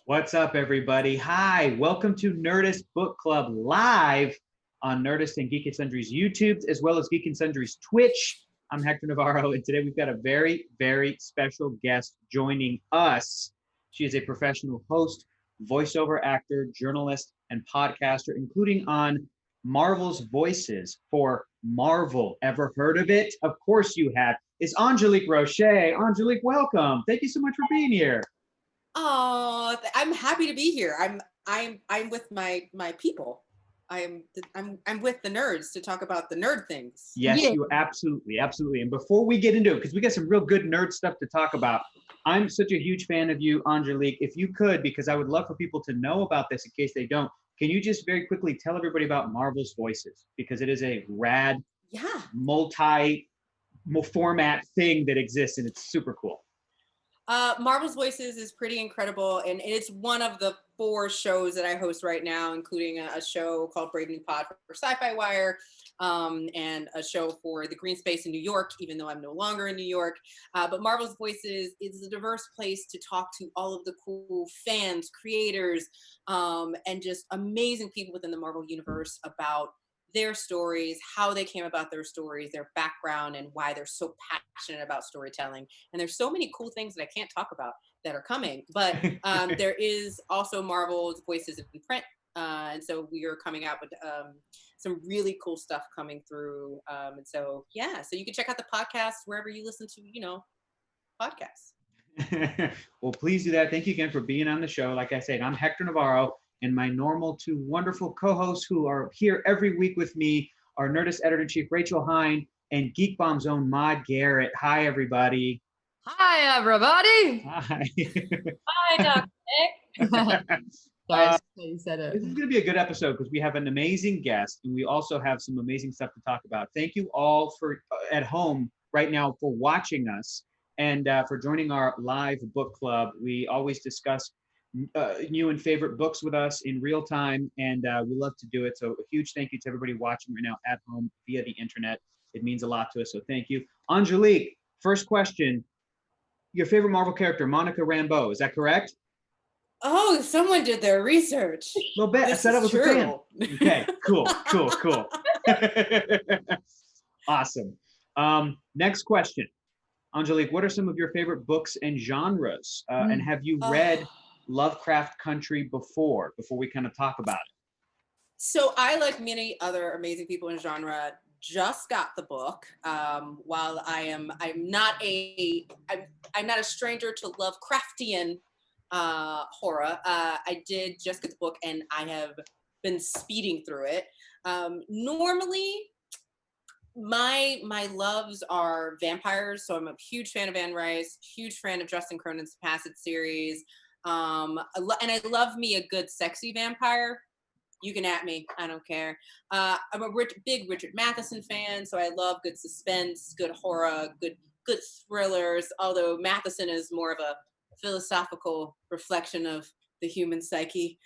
What's up, everybody? Hi, welcome to Nerdist Book Club live on Nerdist and Geek and Sundry's YouTube, as well as Geek and Sundry's Twitch. I'm Hector Navarro, and today we've got a very, very special guest joining us. She is a professional host, voiceover actor, journalist, and podcaster, including on Marvel's Voices for Marvel. Ever heard of it? Of course you have. It's Angelique Roche. Angelique, welcome. Thank you so much for being here. Oh, I'm happy to be here. I'm with my people. I'm with the nerds to talk about the nerd things. Yes, Yeah. you absolutely. And before we get into it, because we got some real good nerd stuff to talk about, I'm such a huge fan of you, Angelique. If you could, because I would love for people to know about this in case they don't, can you just very quickly tell everybody about Marvel's Voices? Because it is a rad, multi-format thing that exists, and it's super cool. Marvel's Voices is pretty incredible, and it's one of the 4 shows that I host right now, including a show called Brave New Pod for Sci-Fi Wire, and a show for the Green Space in New York, even though I'm no longer in New York. But Marvel's Voices is a diverse place to talk to all of the cool fans, creators, and just amazing people within the Marvel universe about their stories, how they came about their stories, their background, and why they're so passionate about storytelling. And there's so many cool things that I can't talk about that are coming, but there is also Marvel's Voices in print. And so we are coming out with some really cool stuff coming through. And so, yeah, so you can check out the podcast wherever you listen to, podcasts. Well, please do that. Thank you again for being on the show. Like I said, I'm Hector Navarro, and my normal 2 wonderful co-hosts who are here every week with me are Nerdist Editor-in-Chief Rachel Heine and Geekbomb's own Maude Garrett. Hi, everybody. Hi, everybody. Hi. Hi, Dr. Nick. Sorry, you said it. This is going to be a good episode because we have an amazing guest, and we also have some amazing stuff to talk about. Thank you all for at home right now for watching us and for joining our live book club. We always discuss new and favorite books with us in real time, and we love to do it. So a huge thank you to everybody watching right now at home via the internet. It means a lot to us, so thank you. Angelique, first question. Your favorite Marvel character, Monica Rambeau, is that correct? Oh, someone did their research. A little bit. I said I was a fan. Okay, cool. Awesome. Next question. Angelique, what are some of your favorite books and genres? And have you read Lovecraft Country before we kind of talk about it? So I, like many other amazing people in genre, just got the book. While I'm not a stranger to Lovecraftian horror. I did just get the book, and I have been speeding through it. Normally, my loves are vampires, so I'm a huge fan of Anne Rice, huge fan of Justin Cronin's Passage series. And I love me a good sexy vampire. You can at me, I don't care. I'm a big Richard Matheson fan, so I love good suspense, good horror, good thrillers, although Matheson is more of a philosophical reflection of the human psyche.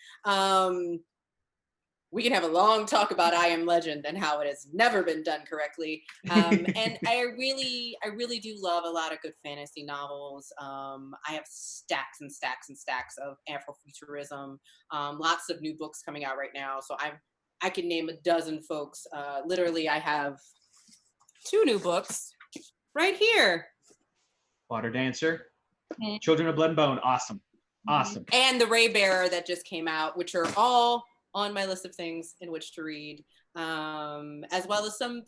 We can have a long talk about I Am Legend and how it has never been done correctly. And I really do love a lot of good fantasy novels. I have stacks and stacks and stacks of Afrofuturism. Lots of new books coming out right now. So I can name a dozen folks. Literally, I have 2 new books right here. Water Dancer, Children of Blood and Bone. Awesome. And The Ray Bearer that just came out, which are all on my list of things in which to read, as well as some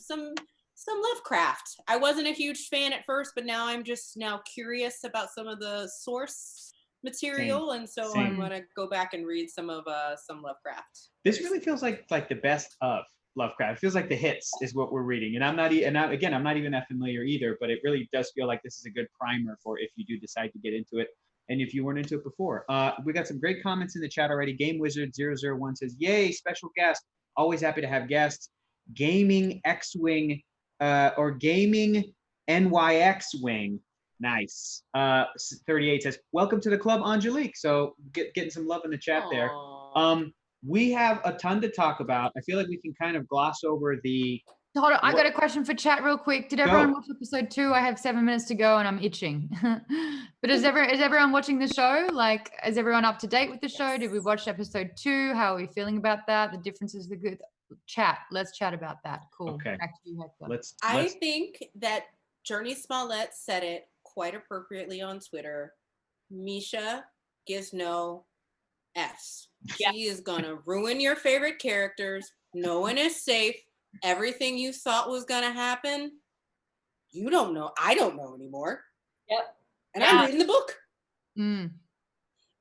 Lovecraft. I wasn't a huge fan at first, but now I'm just curious about some of the source material, and so I'm gonna go back and read some Lovecraft. This really feels like the best of Lovecraft. It feels like the hits is what we're reading, and I'm not even that familiar either. But it really does feel like this is a good primer for if you do decide to get into it. And if you weren't into it before, we got some great comments in the chat already. Game Wizard 001 says, "Yay, special guest! Always happy to have guests." Gaming X-Wing or Gaming NYX Wing, nice. 38 says, "Welcome to the club, Angelique." So getting some love in the chat there. We have a ton to talk about. I feel like we can kind of gloss over the Hold on, I got a question for chat real quick. Did everyone watch episode 2? I have 7 minutes to go and I'm itching. But is everyone watching the show? Like, is everyone up to date with the show? Did we watch episode 2? How are we feeling about that? The differences, the good chat. Let's chat about that. Cool. Okay. Back to you, Hector. I think that Journey Smollett said it quite appropriately on Twitter. Misha gives no F's. She is gonna ruin your favorite characters. No one is safe. Everything you thought was gonna happen, you don't know. I don't know anymore. Yep. And I'm reading the book.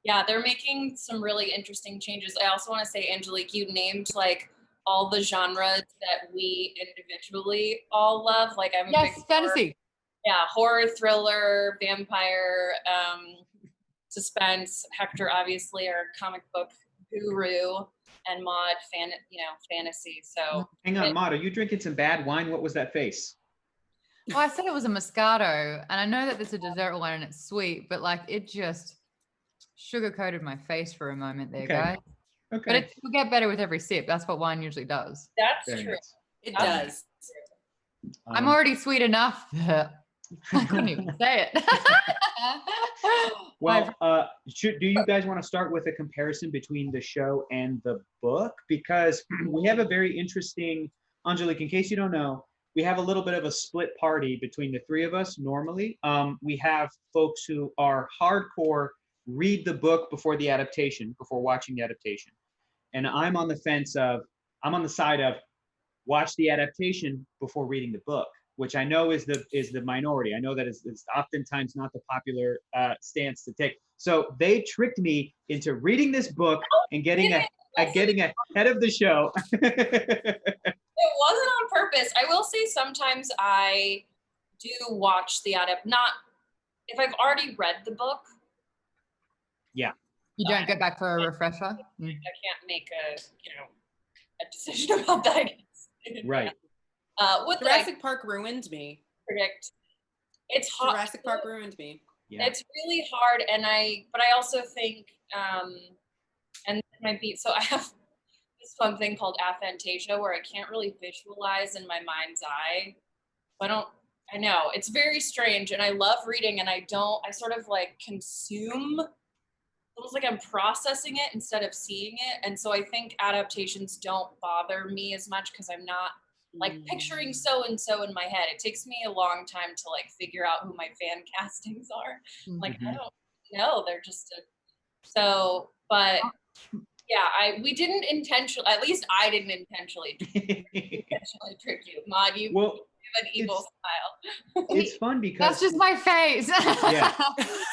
Yeah, they're making some really interesting changes. I also want to say, Angelique, you named like all the genres that we individually all love. Like I'm a big fantasy. Horror, thriller, vampire, suspense. Hector, obviously, our comic book guru, and Maude, fantasy. So hang on, Maude, are you drinking some bad wine? What was that face? Well, I said it was a Moscato, and I know that there's a dessert one and it's sweet, but like it just sugar-coated my face for a moment there, guys. Okay. But it will get better with every sip. That's what wine usually does. That's true. It does. I'm already sweet enough that I couldn't even say it. Well, do you guys want to start with a comparison between the show and the book? Because we have a very interesting, Angelique, in case you don't know, we have a little bit of a split party between the three of us normally. We have folks who are hardcore, read the book before the adaptation, before watching the adaptation. And I'm on the side of watch the adaptation before reading the book, which I know is the minority. I know that it's oftentimes not the popular stance to take. So they tricked me into reading this book and getting ahead of the show. It wasn't on purpose. I will say sometimes I do watch the not if I've already read the book. Yeah. You don't go back for a refresher? I can't make a decision about that, I guess. Right. What Jurassic Park ruined me. Predict. It's hard. Jurassic Park ruined me. Yeah. It's really hard, but I also think, and this might be, so I have this fun thing called aphantasia where I can't really visualize in my mind's eye. I know, it's very strange, and I love reading, and I sort of like consume, almost like I'm processing it instead of seeing it, and so I think adaptations don't bother me as much because I'm not like picturing so-and-so in my head. It takes me a long time to like figure out who my fan castings are. Like, I don't know. They're just but yeah, we didn't intentionally, at least I didn't intentionally trick you. Maude, you have an evil smile. It's fun because that's just my face. Yeah.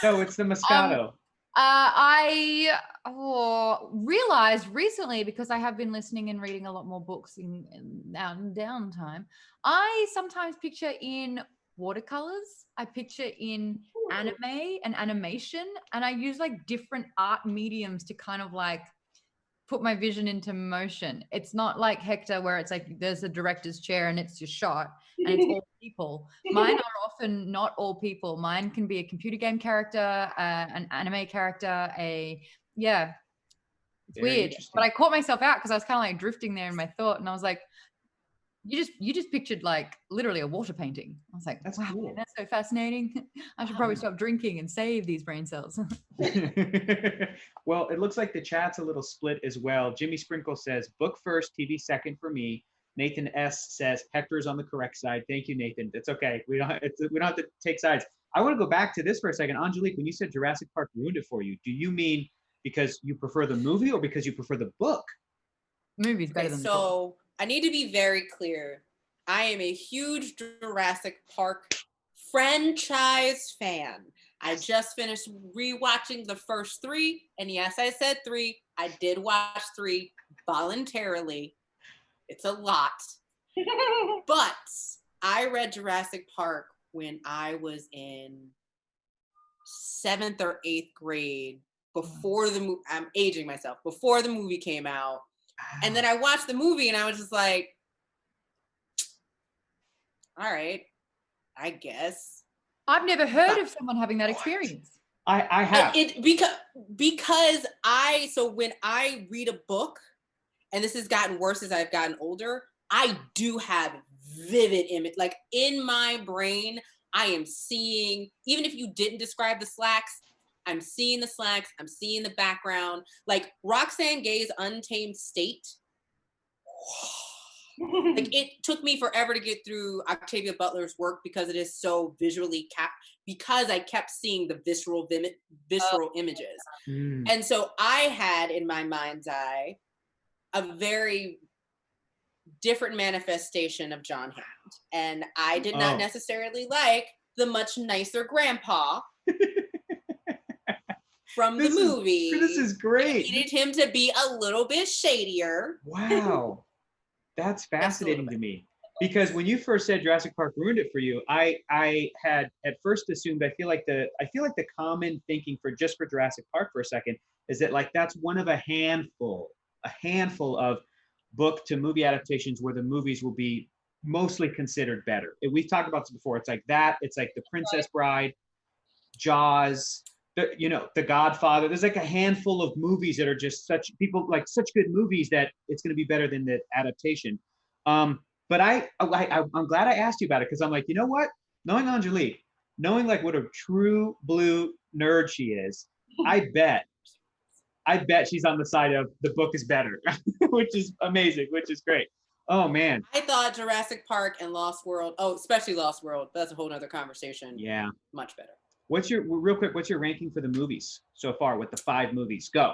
No, it's the Moscato. I realized recently, because I have been listening and reading a lot more books in downtime, I sometimes picture in watercolors, I picture in anime and animation, and I use like different art mediums to kind of like put my vision into motion. It's not like Hector where it's like there's a director's chair and it's just shot and it's all people. Mine are often not all people. Mine can be a computer game character, an anime character, it's weird. But I caught myself out because I was kind of like drifting there in my thought, and I was like, you just pictured like literally a water painting. I was like, that's wow, cool. That's so fascinating. I should probably stop drinking and save these brain cells. Well, it looks like the chat's a little split as well. Jimmy Sprinkle says, book first, TV second for me. Nathan S says, Hector's on the correct side. Thank you, Nathan. It's okay. We don't have to take sides. I want to go back to this for a second. Angelique, when you said Jurassic Park ruined it for you, do you mean because you prefer the movie or because you prefer the book? Movie's better than the book. So I need to be very clear. I am a huge Jurassic Park franchise fan. I just finished rewatching the first 3, and yes, I said 3. I did watch 3 voluntarily. It's a lot. But I read Jurassic Park when I was in 7th or 8th grade, before the movie. I'm aging myself. Before the movie came out. And then I watched the movie and I was just like, all right, I guess. I've never heard of someone having that experience. I have. Because when I read a book, and this has gotten worse as I've gotten older, I do have vivid image. Like in my brain, I am seeing, even if you didn't describe the slacks, I'm seeing the slacks, I'm seeing the background. Like Roxane Gay's Untamed State. Like it took me forever to get through Octavia Butler's work because it is so visually because I kept seeing the visceral images. And so I had in my mind's eye a very different manifestation of John Hammond. And I did not necessarily like the much nicer grandpa from the movie. This is great. I needed him to be a little bit shadier. Wow. That's fascinating to me. Because when you first said Jurassic Park ruined it for you, I had at first assumed I feel like the common thinking for Jurassic Park for a second is that like that's one of a handful of book to movie adaptations where the movies will be mostly considered better. We've talked about this before. It's like that. It's like The Princess Bride, Jaws, The Godfather. There's like a handful of movies that are just such good movies that it's going to be better than the adaptation. But I'm glad I asked you about it because I'm like, you know what? Knowing Angelique, knowing like what a true blue nerd she is, I bet she's on the side of the book is better, which is amazing, which is great. Oh man. I thought Jurassic Park and Lost World, especially Lost World, but that's a whole nother conversation. Yeah. Much better. What's your ranking for the movies so far with the 5 movies? Go.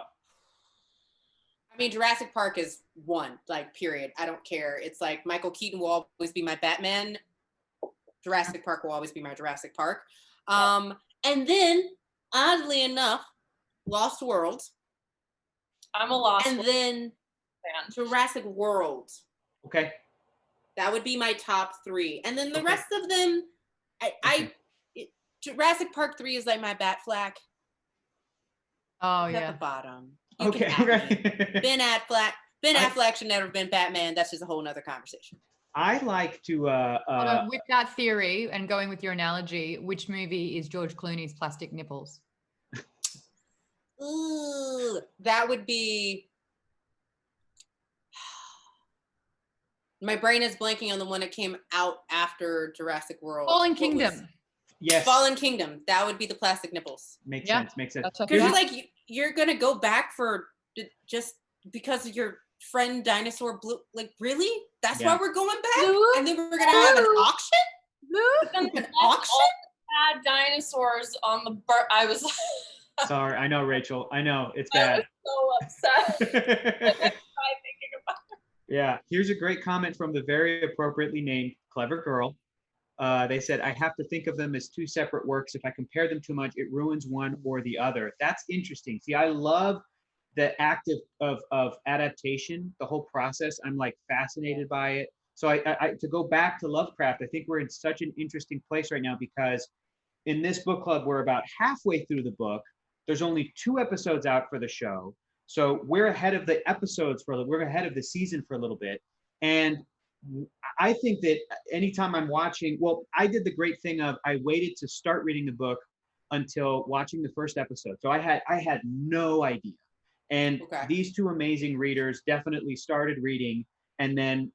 I mean, Jurassic Park is 1, like, period. I don't care. It's like Michael Keaton will always be my Batman. Jurassic Park will always be my Jurassic Park. And then, oddly enough, Lost World. I'm a Lost And World then fan. Jurassic World. Okay. That would be my top 3. And then the rest of them, Jurassic Park 3 is like my bat flag. Oh, It's yeah. at the bottom. Okay. Ben Affleck should never have been Batman. That's just a whole nother conversation. I like to with that theory and going with your analogy, which movie is George Clooney's plastic nipples? Ooh, that would be. My brain is blanking on the one that came out after Jurassic World. Fallen Kingdom. Yes. Fallen Kingdom. That would be the plastic nipples. Makes sense. Because like you're gonna go back for just because of your friend dinosaur blue. Like really? That's why we're going back? Blue? And then we're gonna have an auction? An auction? Bad dinosaurs on the I was Sorry, I know, Rachel. I know it's I bad. was so upset. Thinking about it. Yeah, here's a great comment from the very appropriately named Clever Girl. They said, I have to think of them as 2 separate works. If I compare them too much, it ruins one or the other. That's interesting. See, I love the act of adaptation, the whole process. I'm like fascinated by it. So I to go back to Lovecraft, I think we're in such an interesting place right now because in this book club, we're about halfway through the book. There's only 2 episodes out for the show. So we're ahead of the episodes we're ahead of the season for a little bit. And I think that anytime I'm watching, I did the great thing of I waited to start reading the book until watching the first episode. So I had no idea. And these 2 amazing readers definitely started reading and then,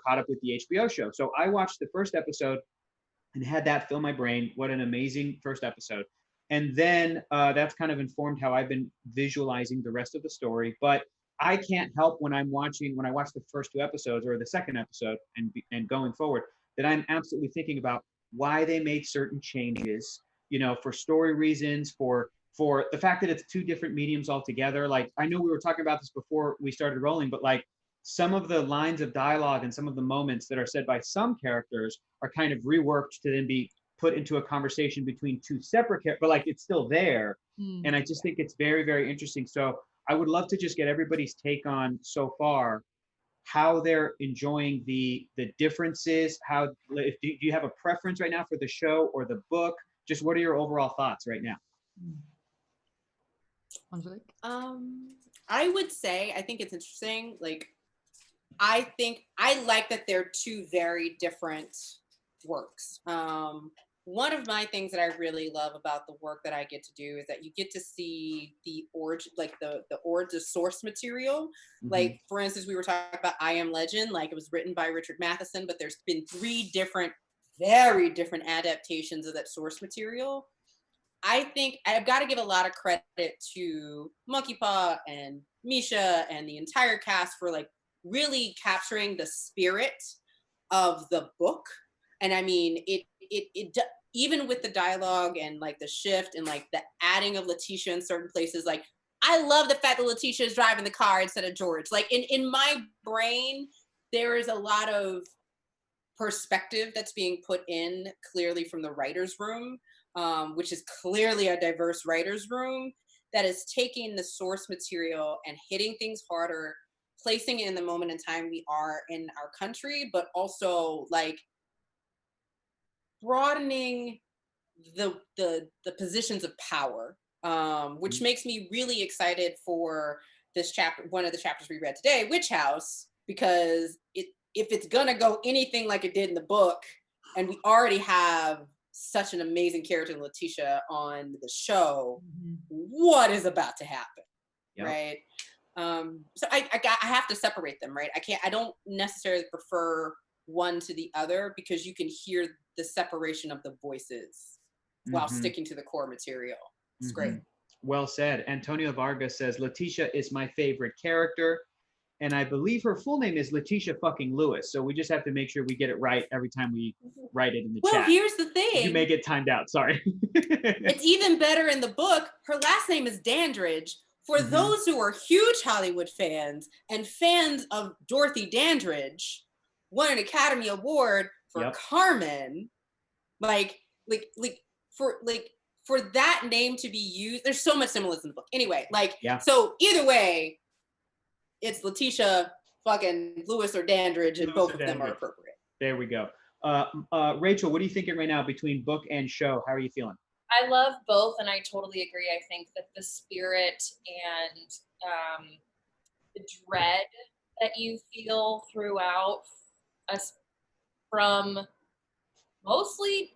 caught up with the HBO show. So I watched the first episode and had that fill my brain. What an amazing first episode. And then that's kind of informed how I've been visualizing the rest of the story. But I can't help when I watch the first 2 episodes or the second episode and going forward, that I'm absolutely thinking about why they made certain changes, for story reasons, for the fact that it's 2 different mediums altogether. Like, I know we were talking about this before we started rolling, but like some of the lines of dialogue and some of the moments that are said by some characters are kind of reworked to then be put into a conversation between 2 separate characters, but like it's still there. And I just think it's very, very interesting. So I would love to just get everybody's take on so far how they're enjoying the differences. Do you have a preference right now for the show or the book? Just what are your overall thoughts right now? Angelique? I would say I think it's interesting. Like, I think I like that they're 2 very different works. one of my things that I really love about the work that I get to do is that you get to see the origin, like the origin source material. Mhm. Like, for instance, we were talking about I Am Legend, like it was written by Richard Matheson, but there's been 3 different, very different adaptations of that source material. I think I've got to give a lot of credit to Monkey Paw and Misha and the entire cast for like really capturing the spirit of the book. And I mean, even with the dialogue and like the shift and like the adding of Letitia in certain places, like I love the fact that Letitia is driving the car instead of George. Like in my brain, there is a lot of perspective that's being put in clearly from the writer's room, which is clearly a diverse writer's room that is taking the source material and hitting things harder, placing it in the moment in time we are in our country, but also like broadening the positions of power, which makes me really excited for this chapter, one of the chapters we read today, Witch House, because if it's gonna go anything like it did in the book, and we already have such an amazing character in Letitia on the show, what is about to happen? Yep. Right? So I have to separate them, right? I don't necessarily prefer one to the other because you can hear the separation of the voices while sticking to the core material. It's great. Well said. Antonio Vargas says, Letitia is my favorite character. And I believe her full name is Letitia fucking Lewis. So we just have to make sure we get it right every time we write it in the chat. Well, here's the thing. You may get timed out. Sorry. It's even better in the book. Her last name is Dandridge. For those who are huge Hollywood fans and fans of Dorothy Dandridge, won an Academy Award for Carmen. For that name to be used, there's so much symbolism in the book. Anyway, so either way, it's Letitia fucking Lewis or Dandridge, and both of them are appropriate. There we go. Rachel, what are you thinking right now between book and show? How are you feeling? I love both, and I totally agree. I think that the spirit and the dread that you feel throughout us from mostly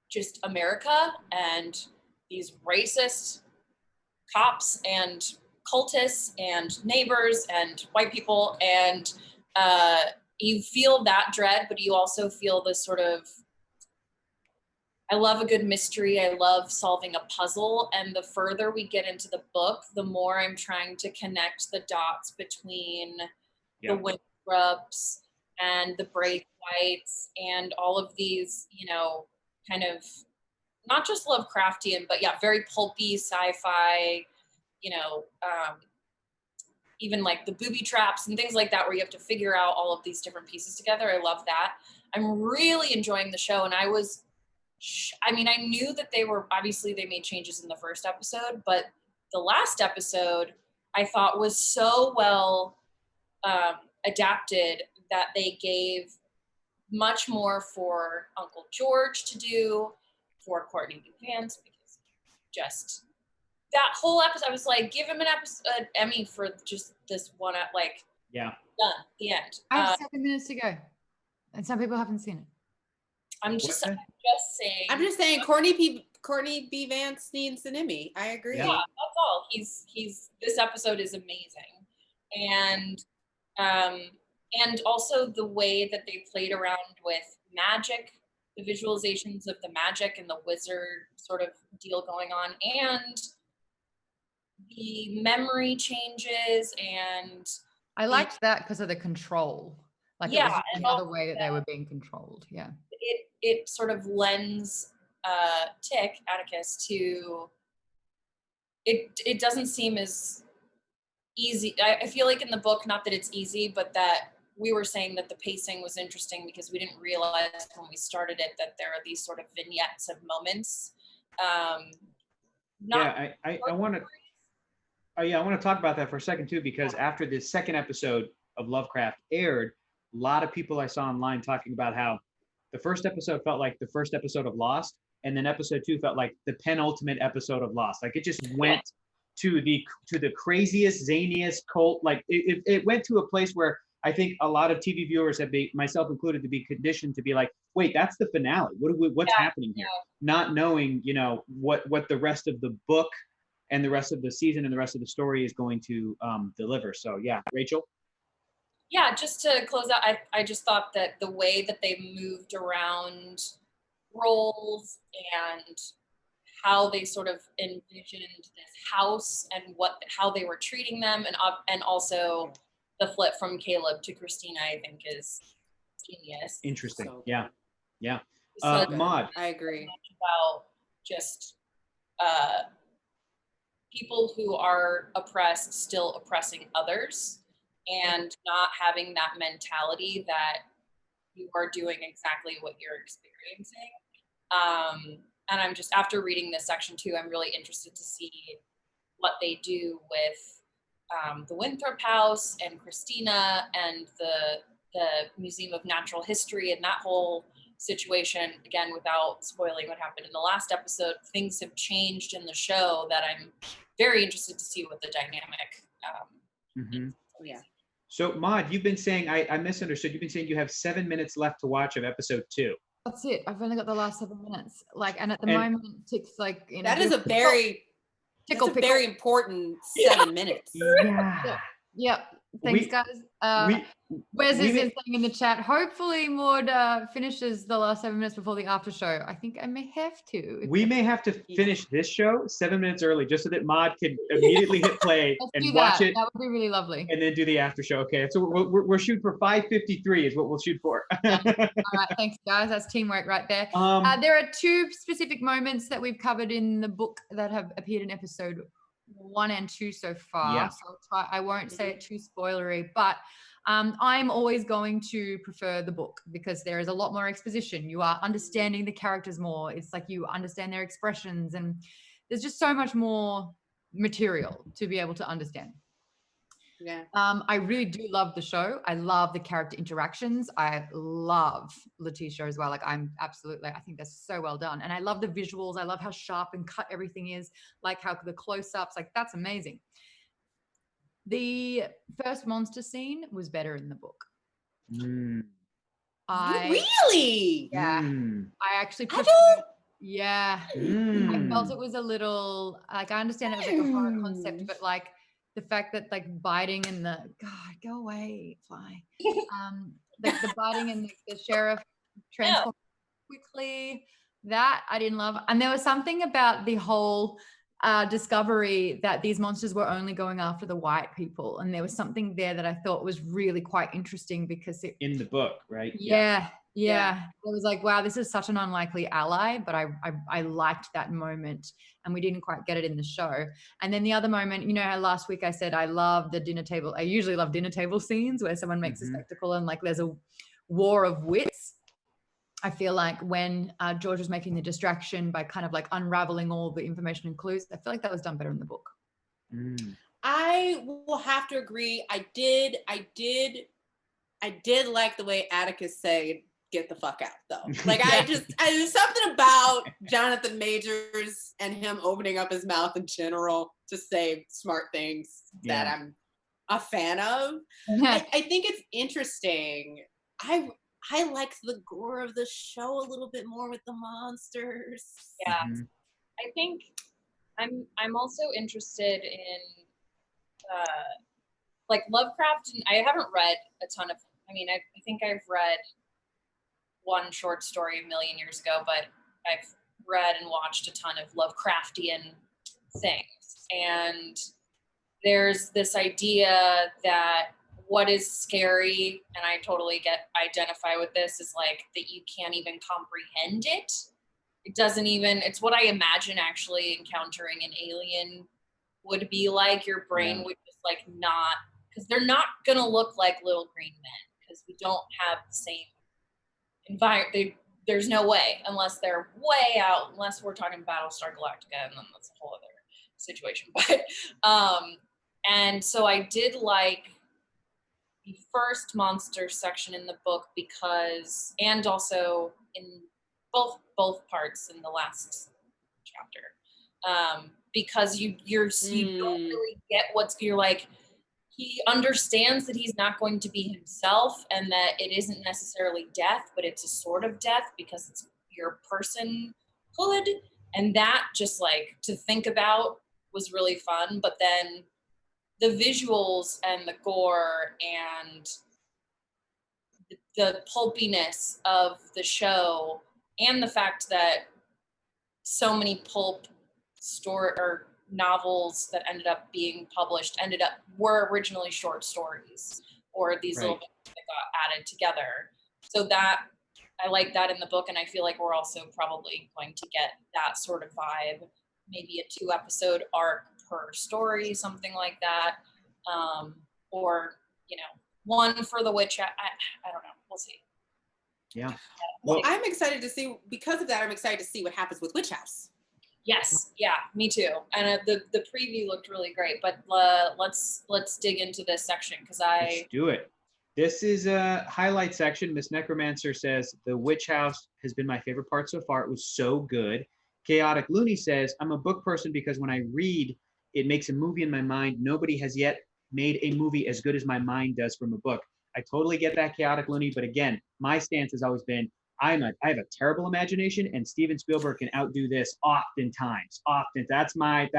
just America and these racist cops and cultists and neighbors and white people, and you feel that dread, but you also feel this sort of, I love a good mystery. I love solving a puzzle. And the further we get into the book, the more I'm trying to connect the dots between the Winthrops and the Braithwaites and all of these, you know, kind of not just Lovecraftian, but very pulpy sci-fi, you know, even like the booby traps and things like that, where you have to figure out all of these different pieces together. I love that. I'm really enjoying the show. And I knew that they made changes in the first episode, but the last episode I thought was so well adapted that they gave much more for Uncle George to do, for Courtney B. Vance, because just that whole episode, I was like, give him an Emmy for just this one, done, the end. I have 7 minutes to go, and some people haven't seen it. I'm just saying. Courtney B. Vance needs an Emmy. I agree. Yeah, that's all. This episode is amazing, and also the way that they played around with magic, the visualizations of the magic and the wizard sort of deal going on, and the memory changes. And I liked that because of the control. It was another way that they were being controlled. Yeah. It sort of lends Atticus to it doesn't seem as easy. I feel like in the book, not that it's easy, but that we were saying that the pacing was interesting because we didn't realize when we started it that there are these sort of vignettes of moments. I want to talk about that for a second too, because after the second episode of Lovecraft aired, a lot of people I saw online talking about how the first episode felt like the first episode of Lost, and then episode 2 felt like the penultimate episode of Lost. Like it just went to the craziest, zaniest cult. Like it went to a place where I think a lot of TV viewers have been, myself included, to be conditioned to be like, wait, that's the finale. What's happening here? Not knowing, you know, what the rest of the book and the rest of the season and the rest of the story is going to deliver. So yeah, Rachel. Yeah, just to close out, I just thought that the way that they moved around roles and how they sort of envisioned this house and how they were treating them, and also the flip from Caleb to Christina, I think is genius. Interesting. So yeah. so good. Maude. I agree. About just people who are oppressed still oppressing others, and not having that mentality that you are doing exactly what you're experiencing. And I'm just, after reading this section too, I'm really interested to see what they do with the Winthrop House and Christina and the Museum of Natural History and that whole situation. Again, without spoiling what happened in the last episode, things have changed in the show that I'm very interested to see what the dynamic Yeah. So Maude, you've been saying, I misunderstood, you've been saying you have 7 minutes left to watch of episode 2. That's it. I've only got the last 7 minutes. Like, and at the moment, it's like, you know, That is a very important 7 minutes. Yeah. Yep. Thanks, guys. Wes is saying in the chat, hopefully Maude finishes the last 7 minutes before the after show. I think I may have to. We may have to finish this show 7 minutes early just so that Maude can immediately hit play and watch it. That would be really lovely. And then do the after show. Okay, so we're shooting for 5:53 is what we'll shoot for. All right, thanks, guys. That's teamwork right there. There are 2 specific moments that we've covered in the book that have appeared in episode 1 and 2 so far. Yeah. So I won't say it too spoilery, but I'm always going to prefer the book because there is a lot more exposition. You are understanding the characters more. It's like you understand their expressions, and there's just so much more material to be able to understand. Yeah. I really do love the show. I love the character interactions. I love Letitia as well. Like, I think that's so well done. And I love the visuals. I love how sharp and cut everything is, like how the close-ups, like that's amazing. The first monster scene was better in the book. Really? Yeah. I actually prefer, yeah. I felt it was a little, like, I understand it was like a horror concept, but like the fact that like biting and the, God, go away, fly. The biting and the sheriff transformed quickly, that I didn't love. And there was something about the whole discovery that these monsters were only going after the white people, and there was something there that I thought was really quite interesting because it in the book, right? Yeah. It was like, wow, this is such an unlikely ally, but I liked that moment, and we didn't quite get it in the show. And then the other moment, you know how last week I said I love the dinner table. I usually love dinner table scenes where someone makes a spectacle and like there's a war of wits. I feel like when George was making the distraction by kind of like unraveling all the information and clues, I feel like that was done better in the book. I will have to agree. I did like the way Atticus said, "Get the fuck out," though. Like, there's something about Jonathan Majors and him opening up his mouth in general to say smart things that I'm a fan of. I think it's interesting. I liked the gore of the show a little bit more with the monsters. Yeah. I think I'm also interested in like Lovecraft, and I haven't read a ton of, I mean, I think I've read one short story a million years ago, but I've read and watched a ton of Lovecraftian things. And there's this idea that what is scary, and I totally identify with this, is like that you can't even comprehend it. It doesn't even, it's what I imagine actually encountering an alien would be like. Your brain would just like not, because they're not going to look like little green men, because we don't have the same environment. There's no way, unless they're way out, unless we're talking Battlestar Galactica, and then that's a whole other situation. But, and so I did like the first monster section in the book because, and also in both parts in the last chapter, because you don't really get you're like, he understands that he's not going to be himself, and that it isn't necessarily death, but it's a sort of death because it's your personhood. And that, just like to think about, was really fun. But then the visuals and the gore and the pulpiness of the show, and the fact that so many pulp or novels that ended up being published were originally short stories, or these little bits that got added together. So that, I like that in the book, and I feel like we're also probably going to get that sort of vibe, maybe a 2-episode arc per story, something like that, or one for the witch. I don't know. We'll see. Yeah. Well, I'm excited to see, because of that, I'm excited to see what happens with Witch House. Yes. Yeah, me too. And the preview looked really great, but let's dig into this section, because Let's do it. This is a highlight section. Miss Necromancer says, the Witch House has been my favorite part so far. It was so good. Chaotic Looney says, I'm a book person because when I read, it makes a movie in my mind. Nobody has yet made a movie as good as my mind does from a book. I totally get that, Chaotic Looney, but again, my stance has always been, I have a terrible imagination, and Steven Spielberg can outdo this oftentimes. That's my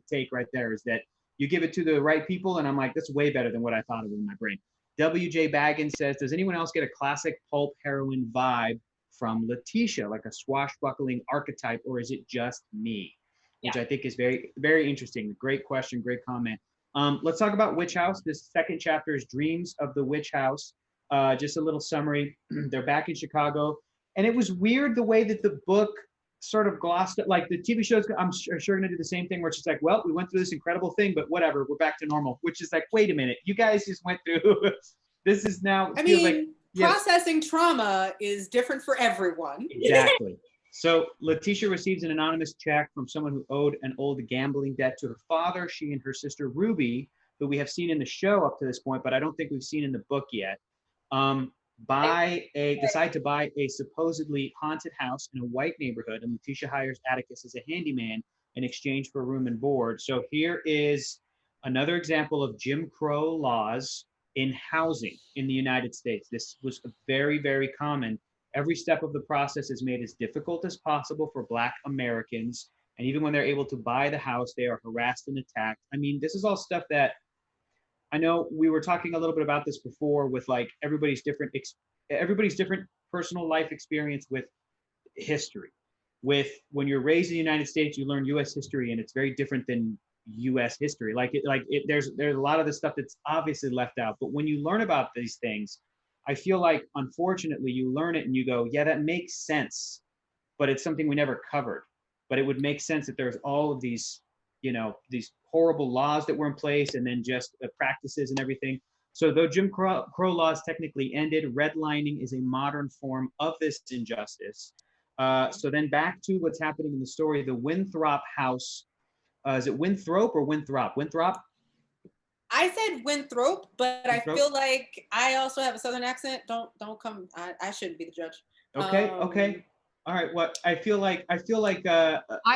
take right there, is that you give it to the right people, and I'm like, that's way better than what I thought of in my brain. WJ Baggins says, does anyone else get a classic pulp heroine vibe from Letitia, like a swashbuckling archetype, or is it just me? Which I think is very, very interesting. Great question, great comment. Let's talk about Witch House. This second chapter is Dreams of the Witch House. Just a little summary. They're back in Chicago. And it was weird the way that the book sort of glossed it. Like the TV shows, I'm sure going to do the same thing, where it's just like, well, we went through this incredible thing, but whatever, we're back to normal. Which is like, wait a minute, you guys just went through, this is now, I mean, processing trauma is different for everyone. Exactly. So Letitia receives an anonymous check from someone who owed an old gambling debt to her father. She and her sister Ruby, who we have seen in the show up to this point, but I don't think we've seen in the book yet, decide to buy a supposedly haunted house in a white neighborhood, and Letitia hires Atticus as a handyman in exchange for room and board. So here is another example of Jim Crow laws in housing in the United States. This was very, very common. Every step of the process is made as difficult as possible for Black Americans. And even when they're able to buy the house, they are harassed and attacked. I mean, this is all stuff that I know we were talking a little bit about this before, with like everybody's different personal life experience with history. With when you're raised in the United States, you learn U.S. history, and it's very different than U.S. history. There's a lot of the stuff that's obviously left out. But when you learn about these things, I feel like, unfortunately, you learn it and you go, yeah, that makes sense, but it's something we never covered. But it would make sense that there's all of these, these horrible laws that were in place, and then just the practices and everything. So though Jim Crow laws technically ended, redlining is a modern form of this injustice. So then back to what's happening in the story, the Winthrop house. Is it Winthrop or Winthrop? Winthrop? I said Winthrop, but Winthrop? I feel like I also have a Southern accent. Don't come. I shouldn't be the judge. Okay. All right. What I feel like. I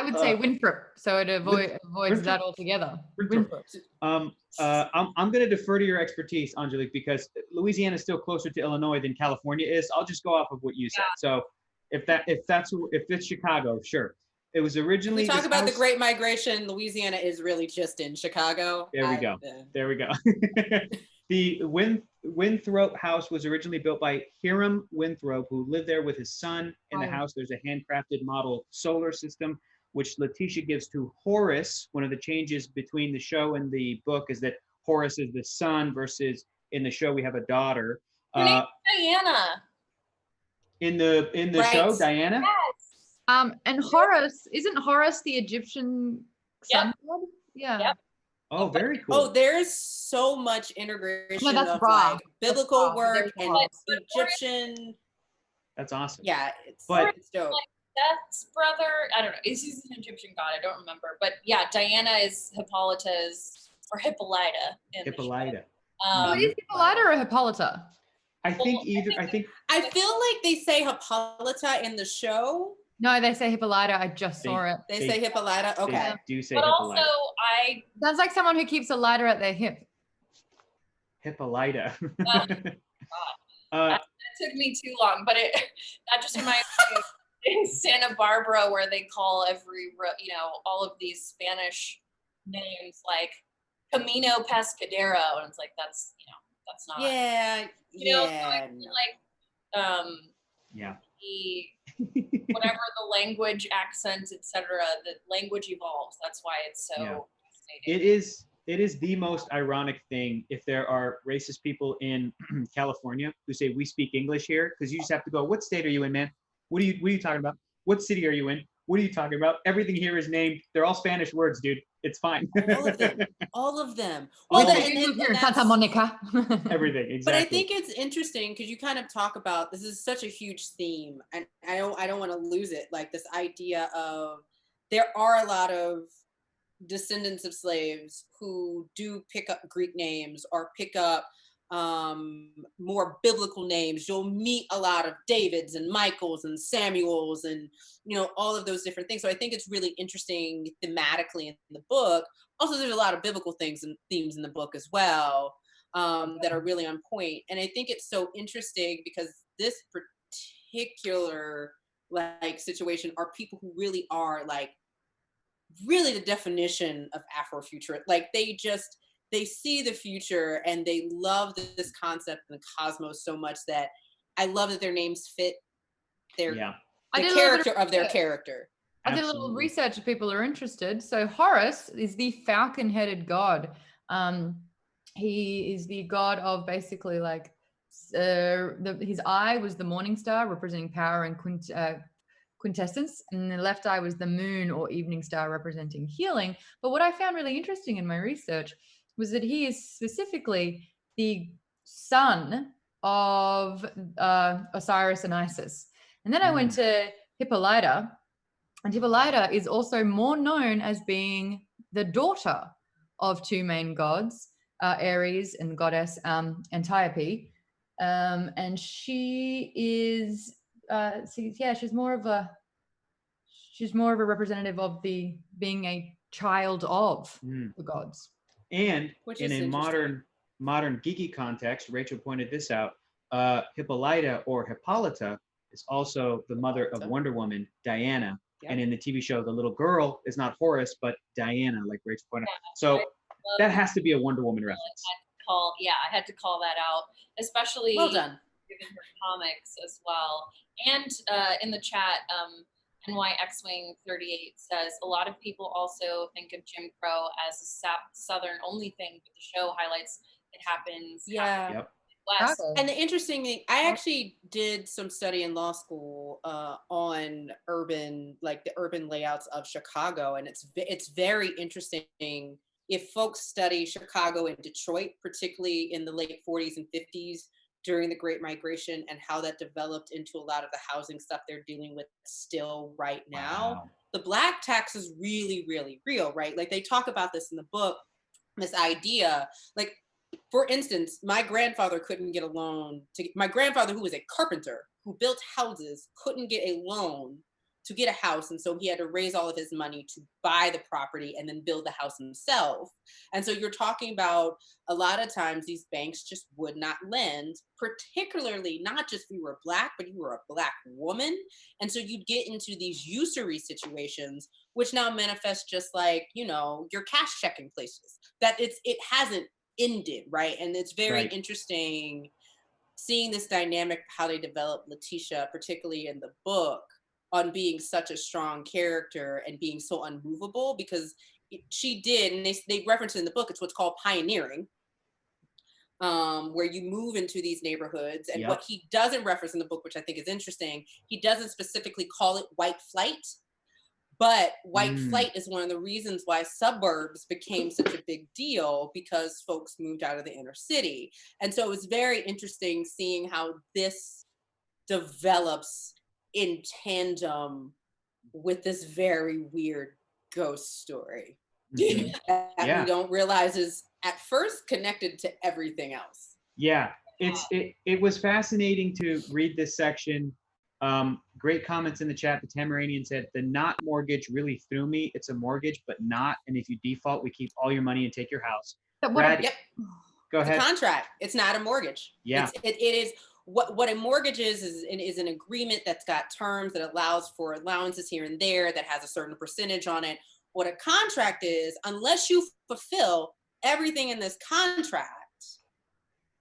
would say Winthrop, so it avoids Winthrop? That altogether. Winthrop. I'm going to defer to your expertise, Angelique, because Louisiana is still closer to Illinois than California is. I'll just go off of what you said. So if it's Chicago, sure. It was originally. We talk about the Great Migration. Louisiana is really just in Chicago. There we go. The Winthrop house was originally built by Hiram Winthrop, who lived there with his son. In the house, there's a handcrafted model solar system, which Letitia gives to Horus. One of the changes between the show and the book is that Horus is the son, versus in the show we have a daughter. Her name's Diana. In the show, Diana. Yes. And Horus, isn't Horus the Egyptian sun god? Yeah. Yep. Oh, very cool. Oh, there's so much integration of raw. like biblical work and Egyptian. That's awesome. Yeah, it's dope. Like Seth's brother, I don't know. He's an Egyptian god. I don't remember, but yeah, Diana is Hippolyta's or Hippolyta. Hippolyta. Is Hippolyta or Hippolyta? I think either. I feel like they say Hippolyta in the show. No, they say Hippolyta. I just saw it. They say Hippolyta. Okay. They do say but Hippolyta. Also, sounds like someone who keeps a lighter at their hip. Hippolyta. That took me too long, but that just reminds me of in Santa Barbara where they call all of these Spanish names like Camino Pescadero, and it's like that's not. Yeah. So I feel like yeah. Whatever the language, accent, etc., the language evolves. That's why it's so fascinating. It is the most ironic thing if there are racist people in California who say we speak English here, because you just have to go, what state are you in, man? What are you talking about? What city are you in? What are you talking about? Everything here is named. They're all Spanish words, dude. It's fine. All of them. All of them. Well, and Santa Monica. Everything, exactly. But I think it's interesting because you kind of talk about, this is such a huge theme, and I don't want to lose it. Like this idea of there are a lot of descendants of slaves who do pick up Greek names or pick up more biblical names. You'll meet a lot of Davids and Michaels and Samuels and all of those different things. So I think it's really interesting thematically in the book. Also, there's a lot of biblical things and themes in the book as well that are really on point. And I think it's so interesting because this particular situation are people who really are really the definition of Afrofuturist. Like they see the future and they love this concept in the cosmos so much that I love that their names fit the character of their character. I did a little research if people are interested. So Horus is the falcon-headed god. He is the god of basically his eye was the morning star representing power and quintessence, and the left eye was the moon or evening star representing healing. But what I found really interesting in my research was that he is specifically the son of Osiris and Isis. And then I went to Hippolyta, and Hippolyta is also more known as being the daughter of two main gods, Ares and the goddess Antiope. And she is she's more of a representative of being a child of the gods. And in a modern geeky context, Rachel pointed this out, Hippolyta or Hippolyta is also the mother of Wonder Woman, Diana. Yep. And in the TV show, the little girl is not Horus, but Diana, like Rachel pointed out. So that has to be a Wonder Woman reference. I had to call that out, especially well done. Given her comics as well. And in the chat, NY X-Wing 38 says a lot of people also think of Jim Crow as a Southern only thing, but the show highlights it happens. Yeah. West. And the interesting thing, I actually did some study in law school on the urban layouts of Chicago, and it's very interesting if folks study Chicago and Detroit, particularly in the late 40s and 50s during the Great Migration, and how that developed into a lot of the housing stuff they're dealing with still right now. Wow. The Black tax is really, really real, right? Like they talk about this in the book, this idea, like, for instance, my grandfather couldn't get a loan my grandfather, who was a carpenter, who built houses, couldn't get a loan to get a house. And so he had to raise all of his money to buy the property and then build the house himself. And so you're talking about a lot of times these banks just would not lend, particularly not just if you were Black, but you were a Black woman. And so you'd get into these usury situations, which now manifest just like, your cash checking places, that it hasn't ended, right? And it's very interesting seeing this dynamic, how they develop Letitia, particularly in the book, on being such a strong character and being so unmovable, because she did, and they reference it in the book, it's what's called pioneering, where you move into these neighborhoods. And what he doesn't reference in the book, which I think is interesting, he doesn't specifically call it white flight, but white flight is one of the reasons why suburbs became such a big deal, because folks moved out of the inner city. And so it was very interesting seeing how this develops in tandem with this very weird ghost story that we don't realize is at first connected to everything else. Yeah, it was fascinating to read this section. Great comments in the chat. The Tamaranian said, the not mortgage really threw me. It's a mortgage, but not. And if you default, we keep all your money and take your house. Go It's a ahead. contract. It's not a mortgage. Yeah. It is what a mortgage is an agreement that's got terms that allows for allowances here and there that has a certain percentage on it. What a contract is, unless you fulfill everything in this contract,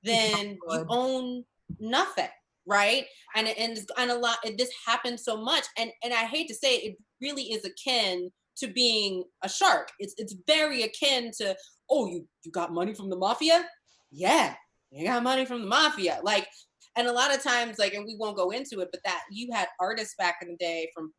then you own nothing, right? And a lot. This happens so much, and I hate to say it really is akin to being a shark. It's very akin to, oh, you got money from the mafia? Yeah, you got money from the mafia. Like, and a lot of times, like, and we won't go into it, but that you had artists back in the day from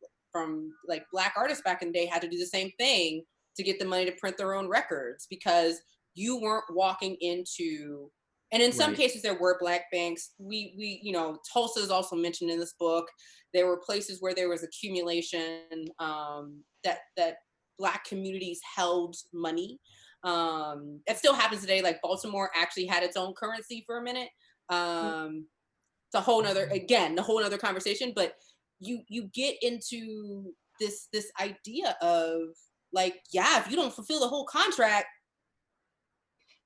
like Black artists back in the day had to do the same thing to get the money to print their own records, because you weren't walking into, and in some cases there were Black banks. We you know, Tulsa is also mentioned in this book. There were places where there was accumulation, that Black communities held money. It still happens today. Like Baltimore actually had its own currency for a minute. It's a whole nother conversation. But you get into this idea of like, yeah, if you don't fulfill the whole contract,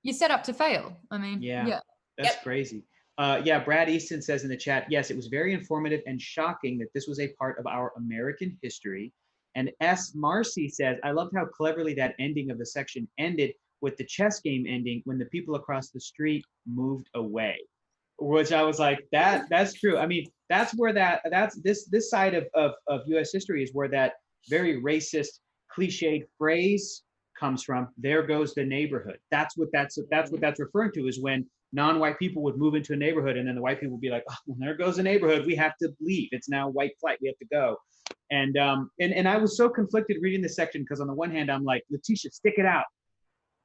you're set up to fail. I mean, yeah. That's crazy. Yeah, Brad Easton says in the chat, yes, it was very informative and shocking that this was a part of our American history. And S. Marcy says, I loved how cleverly that ending of the section ended with the chess game ending when the people across the street moved away. Which I was like, that's true. I mean, that's where this side of US history is where that very racist, cliched phrase comes from. There goes the neighborhood. That's what that's referring to, is when non-white people would move into a neighborhood and then the white people would be like, oh, well, there goes the neighborhood. We have to leave. It's now white flight. We have to go. And I was so conflicted reading this section, because on the one hand, I'm like, Letitia, stick it out.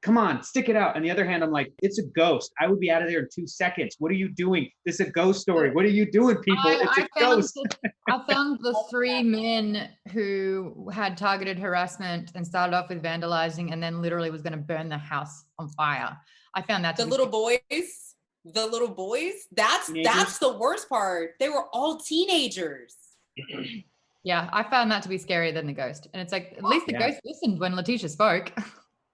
Come on, stick it out. On the other hand, I'm like, it's a ghost. I would be out of there in 2 seconds. What are you doing? This is a ghost story. What are you doing, people? It's a ghost. I found the 3 men who had targeted harassment and started off with vandalizing and then literally was going to burn the house on fire. I found that the little boys, that's the worst part. They were all teenagers. Yeah, I found that to be scarier than the ghost. And it's like, at least the ghost listened when Letitia spoke.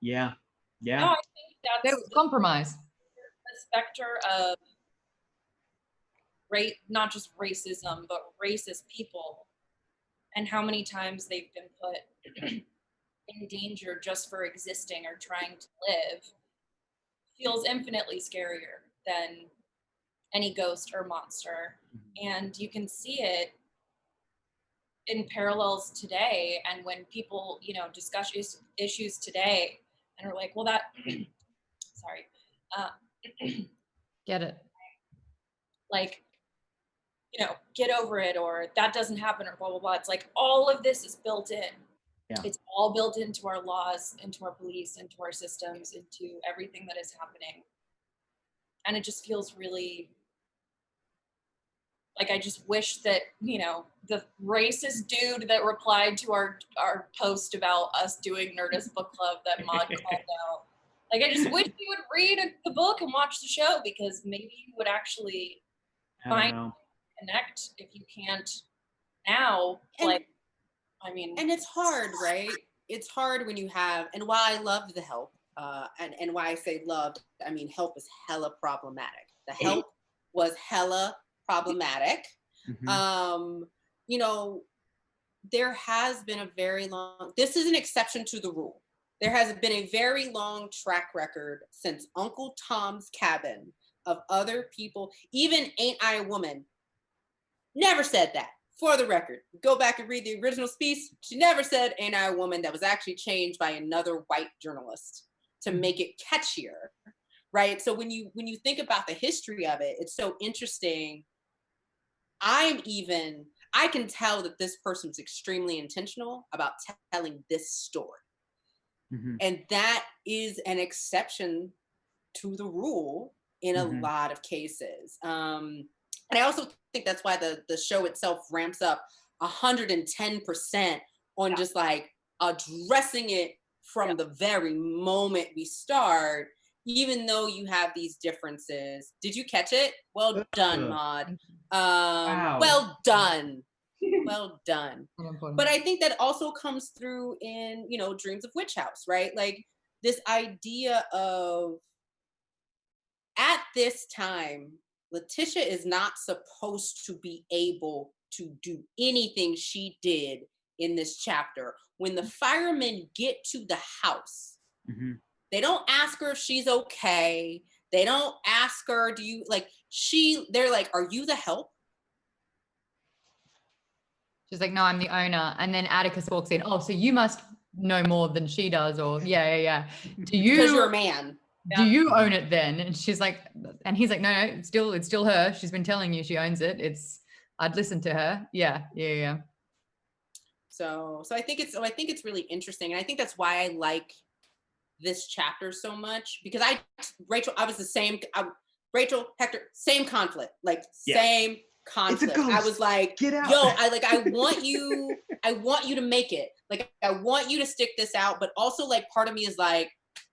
Yeah. No, I think that's there was compromise. The specter of not just racism, but racist people, and how many times they've been put in danger just for existing or trying to live, feels infinitely scarier than any ghost or monster. And you can see it in parallels today. And when people, you know, discuss issues today and are like, well, that, sorry. Get it. Like, you know, get over it, or that doesn't happen, or blah, blah, blah. It's like all of this is built in. Yeah. It's all built into our laws, into our police, into our systems, into everything that is happening. And it just feels really like, I just wish that, you know, the racist dude that replied to our post about us doing Nerdist Book Club that Maude called out, like, I just wish he would read the book and watch the show, because maybe you would actually connect if you can't now. And it's hard, right? It's hard when you have, and while I loved the help, and why I say loved, I mean, help is hella problematic. The help was hella problematic. You know, there has been a very long, this is an exception to the rule. There has been a very long track record since Uncle Tom's Cabin of other people, even Ain't I a Woman, never said that. For the record, go back and read the original piece. She never said Ain't I a Woman. That was actually changed by another white journalist to make it catchier, right? So when you think about the history of it, it's so interesting. I can tell that this person was extremely intentional about telling this story. And that is an exception to the rule in a lot of cases. And I also think that's why the show itself ramps up 110% on just like addressing it from the very moment we start, even though you have these differences. Did you catch it? Well done, Maude. Wow. Well done. Well done. But I think that also comes through in, you know, Dreams of Witch House, right? Like this idea of at this time, Letitia is not supposed to be able to do anything she did in this chapter. When the firemen get to the house, they don't ask her if she's okay. They don't ask her, do you, like, they're like, are you the help? She's like, no, I'm the owner. And then Atticus walks in. Oh, so you must know more than she does, or yeah. Do you? Because you're a man. Do you own it then? And she's like, and he's like, no, it's still her. She's been telling you she owns it. I'd listen to her. Yeah. So I think it's really interesting, and I think that's why I like this chapter so much, because Rachel, Hector, same conflict, like same conflict. I was like, get out. Yo, I want you to make it. Like, I want you to stick this out, but also, like, part of me is like,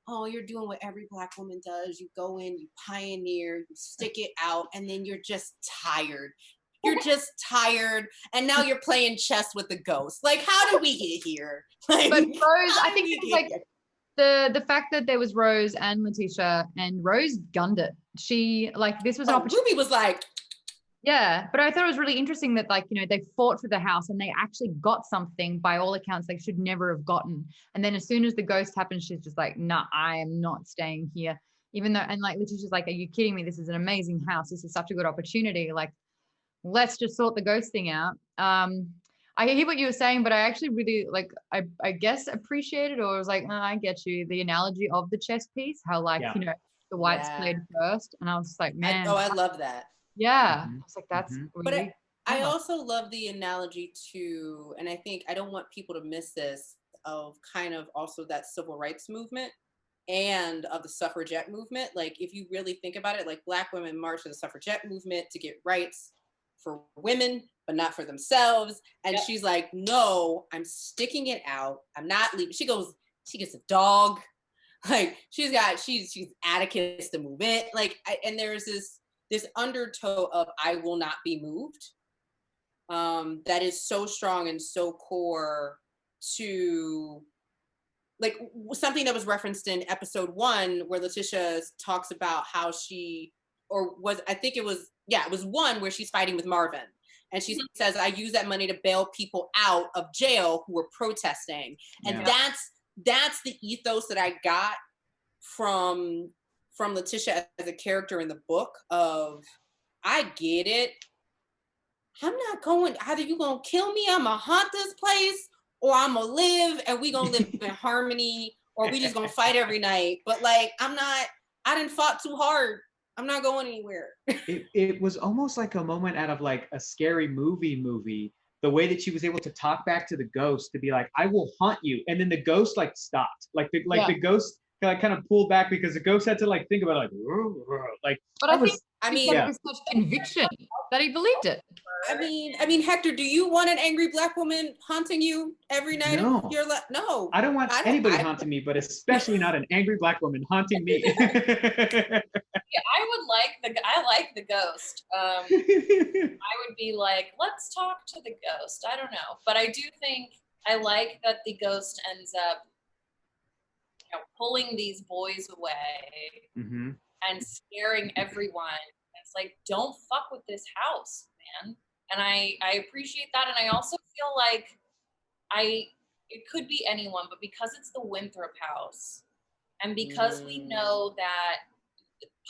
oh, you're doing what every Black woman does. You go in, you pioneer, you stick it out, and then you're just tired. You're just tired, and now you're playing chess with the ghost. Like, how did we get here? Like, but Rose, I think it was like the fact that there was Rose and Letitia, and Rose gunned it. She, like, this was an opportunity. Ruby was like, yeah, but I thought it was really interesting that, like, you know, they fought for the house and they actually got something by all accounts they should never have gotten. And then as soon as the ghost happens, she's just like, nah, I am not staying here. Even though, and like Letitia's like, are you kidding me? This is an amazing house. This is such a good opportunity. Like, let's just sort the ghost thing out. I hear what you were saying, but I actually really, like, I guess appreciated, or was like, oh, I get you, the analogy of the chess piece, how, like, you know, the whites played first. And I was just like, man. I love that. Yeah. I was like, that's really. But I also love the analogy too, and I think I don't want people to miss this, of kind of also that civil rights movement and of the suffragette movement. Like, if you really think about it, like, Black women marched to the suffragette movement to get rights for women, but not for themselves. And she's like, no, I'm sticking it out. I'm not leaving. She gets a dog. Like, she's Atticus to move it. Like, and there's this undertow of I will not be moved. That is so strong and so core to, like, something that was referenced in episode 1, where Letitia talks about how it was 1 where she's fighting with Marvin. And she says, I use that money to bail people out of jail who were protesting. And that's the ethos that I got from Letitia as a character in the book of, I get it. I'm not going, either you gonna kill me, I'm gonna haunt this place, or I'm gonna live and we gonna live in harmony, or we just gonna fight every night. But, like, I didn't fought too hard. I'm not going anywhere. It was almost like a moment out of, like, a scary movie, the way that she was able to talk back to the ghost to be like, I will haunt you. And then the ghost, like, stopped. Like, the ghost kind of pulled back, because the ghost had to, like, think about it, like, but I think it was such conviction that he believed it. I mean, Hector, do you want an angry Black woman haunting you every night of your life? No. I don't want anybody haunting me, but especially not an angry Black woman haunting me. I like the ghost. I would be like, let's talk to the ghost. I don't know. But I do think I like that the ghost ends up, you know, pulling these boys away and scaring everyone. It's like, don't fuck with this house, man. And I appreciate that. And I also feel like it could be anyone, but because it's the Winthrop house, and because we know that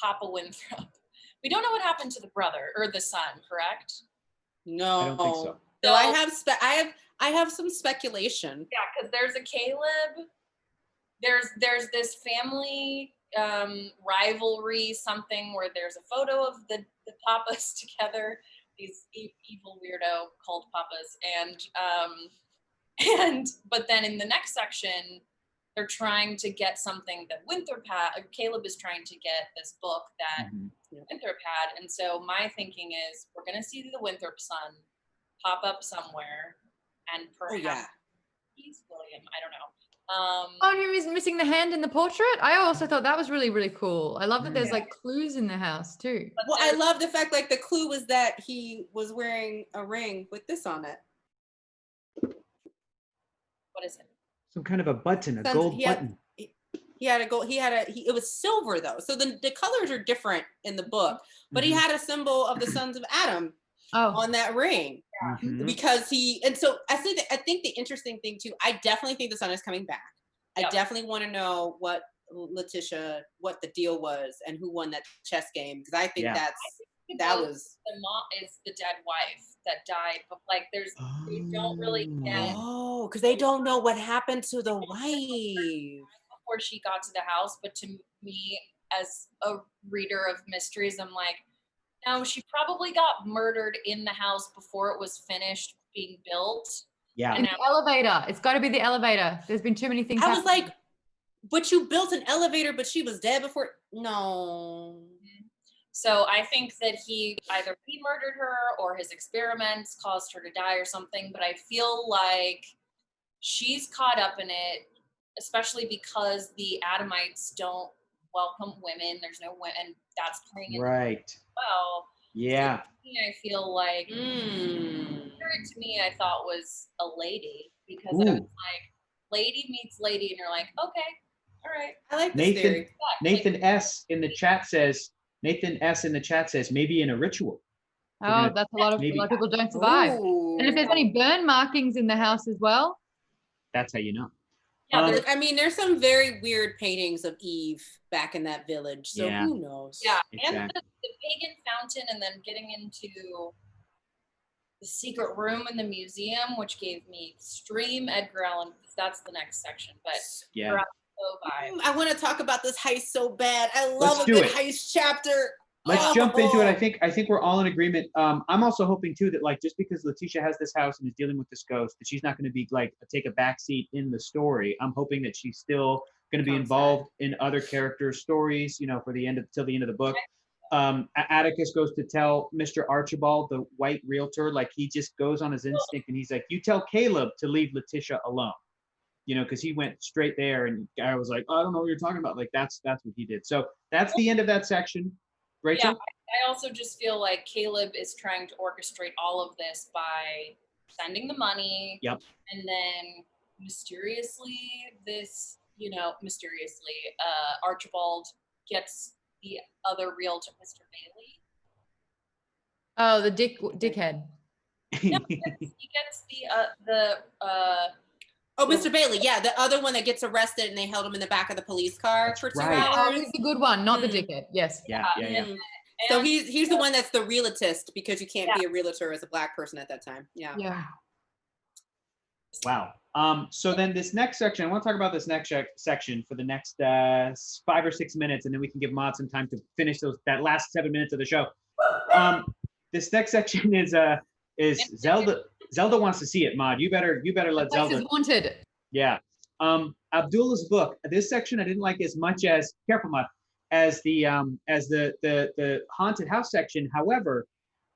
Papa Winthrop, we don't know what happened to the brother or the son, correct? No. I don't think so. So I have some speculation. Yeah, because there's a Caleb. There's this family rivalry, something where there's a photo of the Papas together, these evil weirdo called Papas, and but then in the next section, they're trying to get something that Winthrop had. Caleb is trying to get this book that Winthrop had, and so my thinking is we're gonna see the Winthrop son pop up somewhere, and perhaps he's William. I don't know. He was missing the hand in the portrait. I also thought that was really, really cool. I love that there's like clues in the house too. Well, I love the fact, like, the clue was that he was wearing a ring with this on it. What is it? Some kind of a button, a gold button. He it was silver though. So the colors are different in the book, but he had a symbol of the sons of Adam on that ring. Mhm. Because so I think the interesting thing too, I definitely think the son is coming back. I definitely want to know what the deal was and who won that chess game, because I think that was the mom is the dead wife that died, but like they don't really get because they don't know what happened to the wife before she got to the house. But to me, as a reader of mysteries, I'm like, no, she probably got murdered in the house before it was finished being built. Yeah. In the elevator. It's got to be the elevator. There's been too many things. I was like, but you built an elevator, but she was dead before. No. So I think that he murdered her or his experiments caused her to die or something. But I feel like she's caught up in it, especially because the Adamites don't welcome women. There's no women. That's playing in Right. well. Yeah. So I feel like Garrett to me, I thought was a lady, because I was like, lady meets lady, and you're like, okay, all right. I like this theory. Nathan S in the chat says maybe in a ritual. Oh, that's a lot of people don't survive. Ooh. And if there's any burn markings in the house as well, that's how you know. Yeah, there's some very weird paintings of Eve back in that village, so who knows? Yeah, exactly. And the pagan fountain, and then getting into the secret room in the museum, which gave me extreme Edgar Allan. That's the next section, but yeah. I want to talk about this heist so bad. I love a good heist chapter. Let's jump into it. I think we're all in agreement. I'm also hoping too that, like, just because Letitia has this house and is dealing with this ghost, that she's not going to be like take a backseat in the story. I'm hoping that she's still going to be involved in other characters' stories, you know, for the end of till the end of the book. Atticus goes to tell Mr. Archibald, the white realtor, like he just goes on his instinct and he's like, "You tell Caleb to leave Letitia alone." You know, because he went straight there, and I was like, "Oh, I don't know what you're talking about." Like that's what he did. So that's the end of that section. Rachel? Yeah, I also just feel like Caleb is trying to orchestrate all of this by sending the money. Yep. And then mysteriously, Archibald gets the other realtor, Mr. Bailey. Oh, the dickhead. No, he gets the Mr. Bailey, yeah, the other one that gets arrested and they held him in the back of the police car for 2 hours. Oh, he's the good one, not the dickhead. Yes. Yeah. So he's the one that's the realtist, because you can't be a realtor as a Black person at that time. Yeah. Wow. So then this next section, I want to talk about this next section for the next 5 or 6 minutes, and then we can give Maude some time to finish that last 7 minutes of the show. This next section is Zelda. Zelda wants to see it, Maude. You better let Zelda. Is wanted. Yeah. Abdullah's book. This section I didn't like as much as Maude, as the haunted house section. However,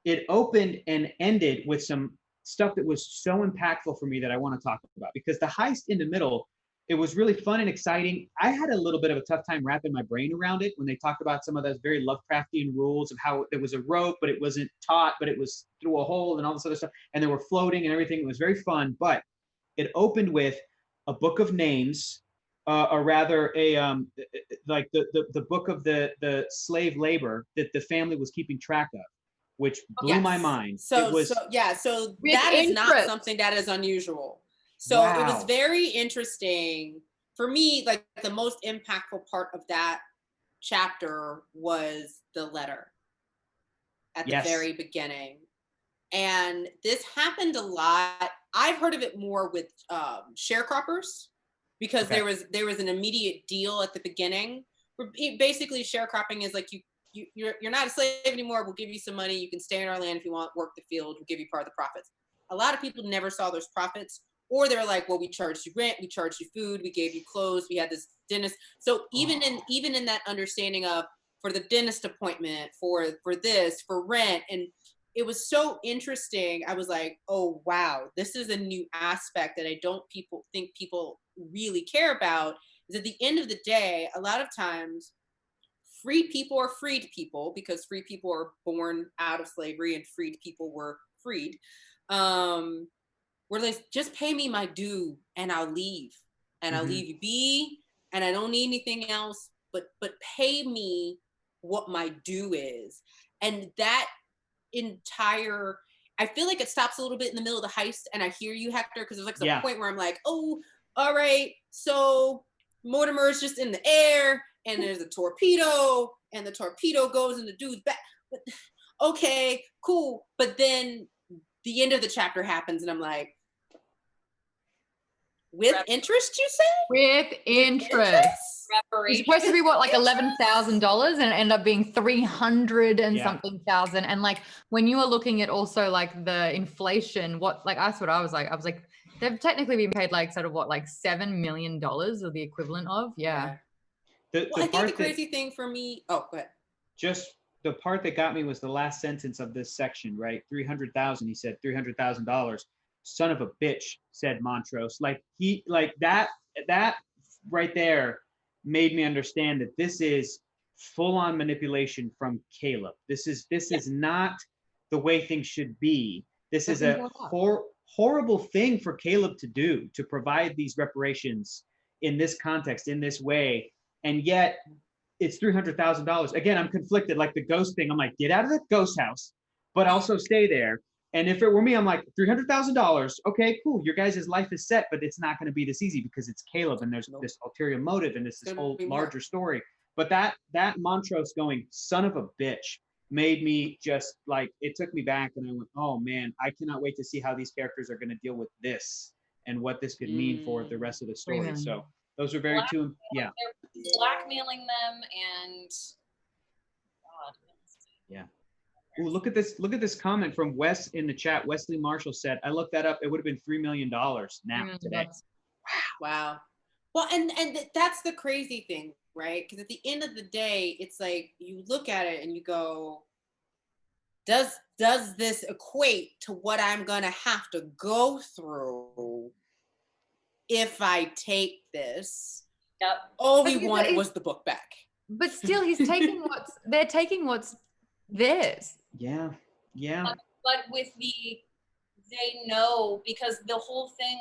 it opened and ended with some stuff that was so impactful for me that I want to talk about, because the heist in the middle, it was really fun and exciting. I had a little bit of a tough time wrapping my brain around it when they talked about some of those very Lovecraftian rules of how there was a rope, but it wasn't taut, but it was through a hole and all this other stuff. And they were floating and everything. It was very fun, but it opened with a book of names, or rather like the book of the slave labor that the family was keeping track of, which blew my mind. So that is not something that is unusual. So it was very interesting for me. Like the most impactful part of that chapter was the letter at the very beginning. And this happened a lot. I've heard of it more with sharecroppers, because there was an immediate deal at the beginning. Basically, sharecropping is like you're not a slave anymore. We'll give you some money. You can stay in our land if you want, work the field. We'll give you part of the profits. A lot of people never saw those profits, or they're like, well, we charged you rent, we charged you food, we gave you clothes, we had this dentist. So even in that understanding of, for the dentist appointment, for this, for rent, and it was so interesting. I was like, oh wow, this is a new aspect that I don't think people really care about. Is at the end of the day, a lot of times freed people are freed people, because free people are born out of slavery and freed people were freed. Where they just pay me my due and I'll leave, and I'll leave you be, and I don't need anything else, but pay me what my due is. And that entire, I feel like it stops a little bit in the middle of the heist, and I hear you, Hector, because there's like some point where I'm like, oh, all right, so Mortimer is just in the air, and there's a torpedo, and the torpedo goes in the dude's back. Okay, cool. But then the end of the chapter happens, and I'm like, with interest, you say? With interest. It's supposed to be what, like $11,000, and it ended up being 300 and something thousand. And like when you were looking at also like the inflation, what, like that's what I was like, they've technically been paid like sort of what, like $7 million or the equivalent of. Yeah. I think the crazy thing for me, go ahead. Just the part that got me was the last sentence of this section, right? 300,000. He said $300,000. Son of a bitch, said Montrose. Like that right there made me understand that this is full-on manipulation from Caleb. This is not the way things should be. This is a horrible thing for Caleb to do, to provide these reparations in this context, in this way, and yet it's $300,000. Again, I'm conflicted. Like the ghost thing, I'm like, get out of the ghost house, but also stay there. And if it were me, I'm like, $300,000. Okay, cool. Your guys' life is set, but it's not going to be this easy because it's Caleb, and there's this ulterior motive, and this whole larger story. But that Montrose going, son of a bitch, made me just like, it took me back, and I went, oh man, I cannot wait to see how these characters are going to deal with this and what this could mean for the rest of the story. So those are very They're blackmailing them, and yeah. Ooh, look at this comment from Wes in the chat. Wesley Marshall said, I looked that up. It would have been $3 million now today. Wow. Well, and that's the crazy thing, right? Because at the end of the day, it's like you look at it and you go, does this equate to what I'm going to have to go through if I take this? Yep. All we wanted was the book back. But still, they're taking what's theirs. Yeah. But with they know, because the whole thing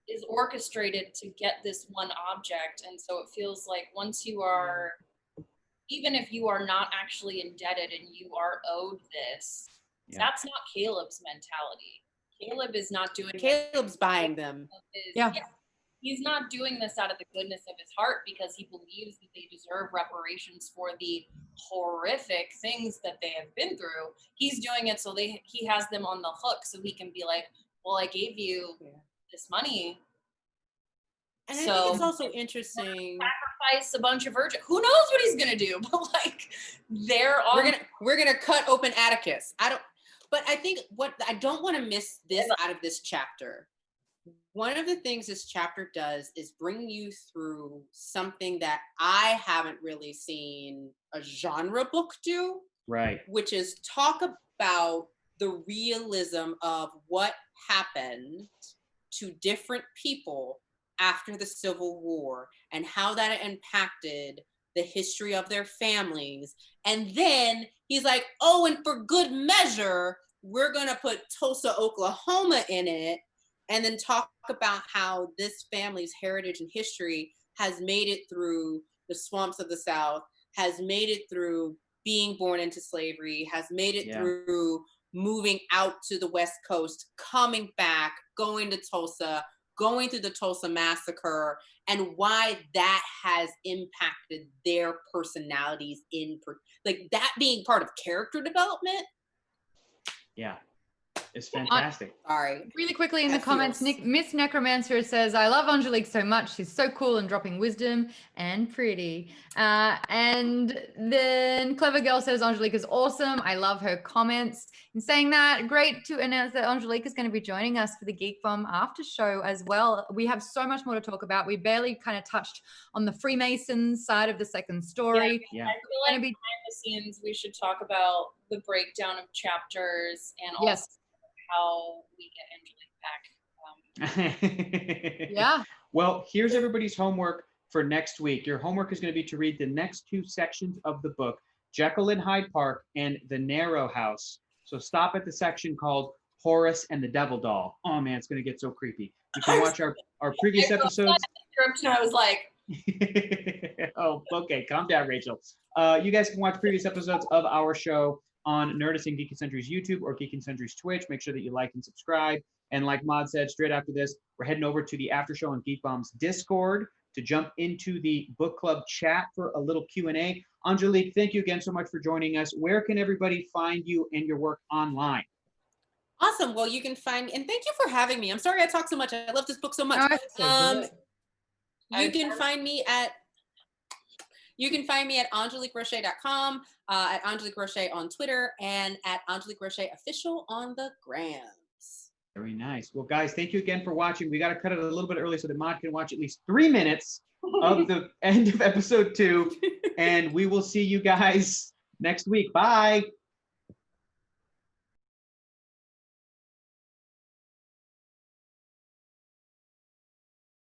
is orchestrated to get this one object. And so it feels like once you are, even if you are not actually indebted and you are owed this, that's not Caleb's mentality. Caleb is not doing Caleb's buying them. He's not doing this out of the goodness of his heart because he believes that they deserve reparations for the horrific things that they have been through. He's doing it so he has them on the hook, so he can be like, well, I gave you this money. And I think it's also interesting. Sacrifice a bunch of virgins. Who knows what he's gonna do? But like, we're gonna cut open Atticus. But I think what I don't want to miss this out of this chapter. One of the things this chapter does is bring you through something that I haven't really seen a genre book do. Right. Which is talk about the realism of what happened to different people after the Civil War and how that impacted the history of their families. And then he's like, oh, and for good measure, we're going to put Tulsa, Oklahoma in it. And then talk about how this family's heritage and history has made it through the swamps of the South, has made it through being born into slavery, has made it through moving out to the West Coast, coming back, going to Tulsa, going through the Tulsa Massacre, and why that has impacted their personalities like that being part of character development. Yeah. It's fantastic. Sorry. Really quickly in the comments, Miss Necromancer says, I love Angelique so much. She's so cool and dropping wisdom and pretty. And then Clever Girl says, Angelique is awesome. I love her comments. In saying that, great to announce that Angelique is going to be joining us for the Geekbomb after show as well. We have so much more to talk about. We barely kind of touched on the Freemasons side of the second story. Yeah. I feel like behind the scenes, we should talk about the breakdown of chapters and also how we get Angelique back. Well, here's everybody's homework for next week. Your homework is going to be to read the next two sections of the book, Jekyll and Hyde Park and The Narrow House. So stop at the section called Horus and the Devil Doll. Oh man, it's going to get so creepy. You can watch our previous episodes. And I was like, Oh, okay. Calm down, Rachel. You guys can watch previous episodes of our show on Nerdist and Geeky Century's YouTube or Geeky Century's Twitch. Make sure that you like and subscribe. And like Maude said, straight after this, we're heading over to the after show on Geekbomb's Discord to jump into the book club chat for a little Q&A. Angelique, thank you again so much for joining us. Where can everybody find you and your work online? Awesome. Well, you can find, and thank you for having me. I'm sorry I talk so much. I love this book so much. Oh, it's so good. You can find me at angeliqueroche.com, at Angelique Roche on Twitter, and at Angelique Roche Official on the grams. Very nice. Well, guys, thank you again for watching. We got to cut it a little bit early so that Maude can watch at least 3 minutes of the end of episode 2. And we will see you guys next week. Bye.